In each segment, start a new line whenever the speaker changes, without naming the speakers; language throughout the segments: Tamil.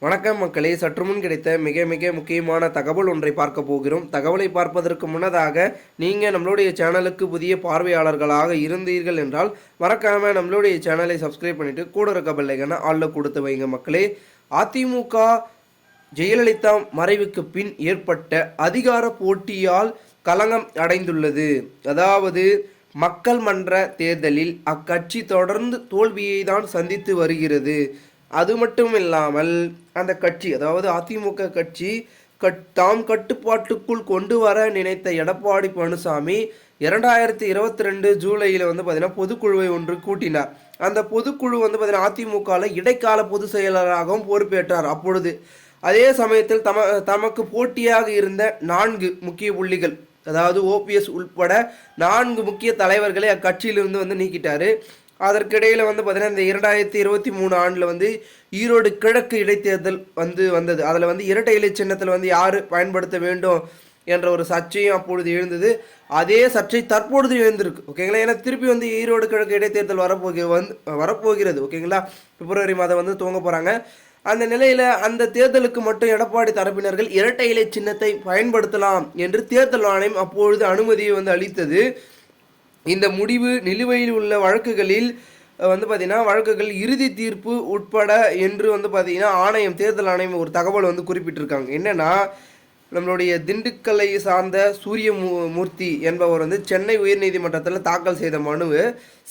வணக்கம் மக்களே, சற்று முன் கிடைத்த மிக மிக முக்கியமான தகவல் ஒன்றை பார்க்க போகிறோம். தகவலை பார்ப்பதற்கு முன்னதாக நீங்கள் நம்மளுடைய சேனலுக்கு புதிய பார்வையாளர்களாக இருந்தீர்கள் என்றால் மறக்காமல் நம்மளுடைய சேனலை சப்ஸ்கிரைப் பண்ணிவிட்டு கூட இருக்க பெல் ஐகானை ஆல்ல கொடுத்து வைங்க மக்களே. அதிமுக ஜெயலலிதா மறைவுக்கு பின் ஏற்பட்ட அதிகார போட்டியால் களங்கம் அடைந்துள்ளது. அதாவது மக்கள் மன்ற தேர்தலில் அக்கட்சி தொடர்ந்து தோல்வியை தான் சந்தித்து வருகிறது. அது மட்டும் இல்லாமல் அந்த கட்சி, அதாவது அதிமுக கட்சி தாம் கட்டுப்பாட்டுக்குள் கொண்டு வர நினைத்த எடப்பாடி பழனிசாமி 2022 ஜூலையில் பார்த்தீங்கன்னா பொதுக்குழுவை ஒன்று கூட்டினார். அந்த பொதுக்குழு பார்த்தீங்கன்னா அதிமுகவில் இடைக்கால பொதுச் செயலராகவும் பொறுப்பேற்றார். அப்பொழுது அதே சமயத்தில் தமக்கு போட்டியாக இருந்த 4 முக்கிய புள்ளிகள், அதாவது ஓபிஎஸ் உட்பட 4 முக்கிய தலைவர்களை அக்கட்சியிலிருந்து நீக்கிட்டார். அதற்கிடையில் பார்த்தீங்கன்னா இந்த 2023 ஆண்டில் ஈரோடு கிழக்கு இடைத்தேர்தல் வந்தது. அதில் இரட்டை இலை சின்னத்தில் யார் பயன்படுத்த வேண்டும் என்ற ஒரு சர்ச்சையும் அப்பொழுது எழுந்தது. அதே சர்ச்சை தற்பொழுது எழுந்திருக்கு. ஓகேங்களா? ஏன்னா திருப்பி ஈரோடு கிழக்கு இடைத்தேர்தல் வரப்போகிறது. ஓகேங்களா? பிப்ரவரி மாதம் துவங்க போகிறாங்க. அந்த நிலையில் அந்த தேர்தலுக்கு மட்டும் எடப்பாடி தரப்பினர்கள் இரட்டை இலை சின்னத்தை பயன்படுத்தலாம் என்று தேர்தல் ஆணையம் அப்பொழுது அனுமதியை அளித்தது. இந்த முடிவு நிலுவையில் உள்ள வழக்குகளில் பார்த்தீங்கன்னா வழக்குகள் இறுதி தீர்ப்பு உட்பட என்று பார்த்தீங்கன்னா தேர்தல் ஆணையம் ஒரு தகவல் குறிப்பிட்டிருக்காங்க. என்னென்னா, நம்மளுடைய திண்டுக்கல்லை சார்ந்த சூரியமூர்த்தி என்பவர் சென்னை உயர்நீதிமன்றத்தில் தாக்கல் செய்த மனுவு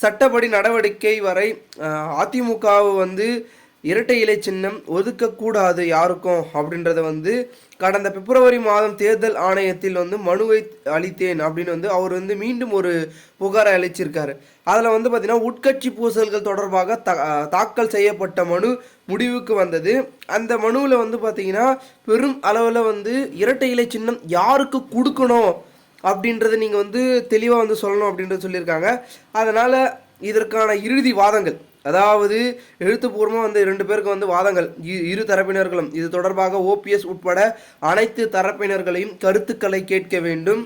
சட்டப்படி நடவடிக்கை வரை அதிமுகவை இரட்டை இலை சின்னம் ஒதுக்கக்கூடாது யாருக்கும் அப்படின்றத கடந்த பிப்ரவரி மாதம் தேர்தல் ஆணையத்தில் மனுவை அளித்தேன் அப்படின்னு அவர் மீண்டும் ஒரு புகாரை அளிச்சிருக்காரு. அதில் பார்த்தீங்கன்னா உட்கட்சி பூசல்கள் தொடர்பாக தாக்கல் செய்யப்பட்ட மனு முடிவுக்கு வந்தது. அந்த மனுவில் பார்த்தீங்கன்னா பெரும் அளவில் இரட்டை இலை சின்னம் யாருக்கு கொடுக்கணும் அப்படின்றத நீங்கள் தெளிவாக சொல்லணும் அப்படின்றத சொல்லியிருக்காங்க. அதனால் இதற்கான இறுதி வாதங்கள், அதாவது எழுத்துப்பூர்வமாக 2 பேருக்கு வாதங்கள், இரு தரப்பினர்களும் இது தொடர்பாக ஓபிஎஸ் உட்பட அனைத்து தரப்பினர்களையும் கருத்துக்களை கேட்க வேண்டும்.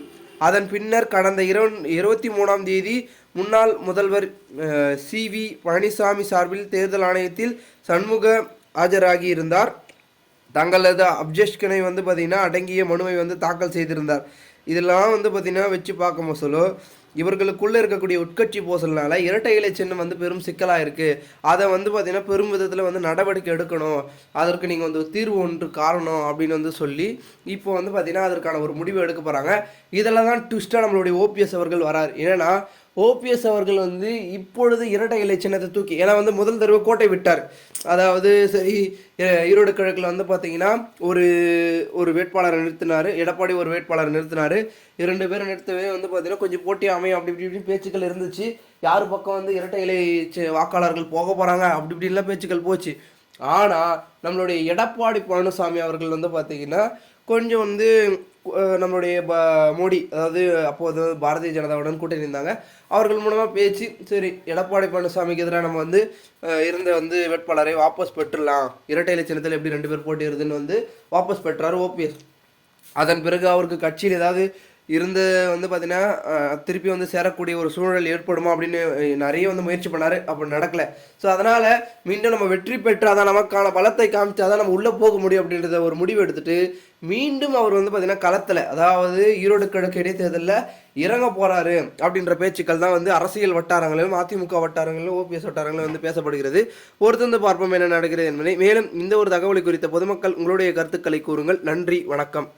அதன் பின்னர் கடந்த 23ஆம் தேதி முன்னாள் முதல்வர் CV பழனிசாமி சார்பில் தேர்தல் ஆணையத்தில் சண்முக ஆஜராகி இருந்தார். தங்களது அப்ஜெக்ஷனை பார்த்தீங்கன்னா அடங்கிய மனுவை தாக்கல் செய்திருந்தார். இதெல்லாம் பார்த்தீங்கன்னா வச்சு பார்க்க சொல்ல இவர்களுக்குள்ளே இருக்கக்கூடிய உட்கட்சி போசல்னால இரட்டை இலை சின்னம் பெரும் சிக்கலாக இருக்குது. அதை பார்த்தீங்கன்னா பெரும் விதத்தில் நடவடிக்கை எடுக்கணும், அதற்கு நீங்கள் தீர்வு ஒன்று காரணம் அப்படின்னு சொல்லி இப்போ பார்த்தீங்கன்னா அதற்கான ஒரு முடிவு எடுக்க போகிறாங்க. இதெல்லாம் தான் ட்விஸ்ட்டாக நம்மளுடைய ஓபிஎஸ் அவர்கள் வரார். ஏன்னா ஓபிஎஸ் அவர்கள் இப்பொழுது இரட்டை இலை சின்னத்தை தூக்கி, ஏன்னா முதல் தடவை கோட்டை விட்டார். அதாவது சரி, ஈரோடு கிழக்கில் பார்த்தீங்கன்னா ஒரு வேட்பாளரை நிறுத்தினார், எடப்பாடி ஒரு வேட்பாளரை நிறுத்தினார். 2 பேரும் நிறுத்தவே பார்த்தீங்கன்னா கொஞ்சம் போட்டி அமையும் அப்படி இப்படி பேச்சுக்கள் இருந்துச்சு. யார் பக்கம் இரட்டை இலை வாக்காளர்கள் போக போகிறாங்க அப்படி இப்படின்லாம் பேச்சுக்கள் போச்சு. ஆனால் நம்மளுடைய எடப்பாடி பழனிசாமி அவர்கள் பார்த்தீங்கன்னா கொஞ்சம் நம்மளுடைய மோடி, அதாவது அப்போது பாரதிய ஜனதாவுடன் கூட்டணி இருந்தாங்க, அவர்கள் மூலமாக பேச்சு, சரி எடப்பாடி பழனிசாமிக்கு எதிராக நம்ம இருந்த வேட்பாளரை வாபஸ் பெற்றுடலாம், இரட்டை இலை சின்னத்தில் எப்படி 2 பேர் போட்டிடுதுன்னு வாபஸ் பெற்றார் ஓபிஎஸ். அதன் பிறகு அவருக்கு கட்சியில் ஏதாவது இருந்து பார்த்தீங்கன்னா திருப்பி சேரக்கூடிய ஒரு சூழல் ஏற்படுமா அப்படின்னு நிறைய முயற்சி பண்ணார். அப்போ நடக்கலை. ஸோ அதனால் மீண்டும் நம்ம வெற்றி பெற்றாதான், நமக்கான பலத்தை காமிச்சாதான் நம்ம உள்ளே போக முடியும் அப்படின்றத ஒரு முடிவு எடுத்துட்டு மீண்டும் அவர் பார்த்தீங்கன்னா களத்தில், அதாவது ஈரோடு கிழக்கு இடைத்தேர்தலில் இறங்க போகிறாரு அப்படின்ற பேச்சுக்கள் தான் அரசியல் வட்டாரங்களிலும் அதிமுக வட்டாரங்களிலும் ஓபிஎஸ் வட்டாரங்களிலும் பேசப்படுகிறது. பொறுத்திருந்து பார்ப்போம் என்ன நடக்கிறது என்பதை. மேலும் இந்த ஒரு தகவலை குறித்த பொதுமக்கள் உங்களுடைய கருத்துக்களை கூறுங்கள். நன்றி, வணக்கம்.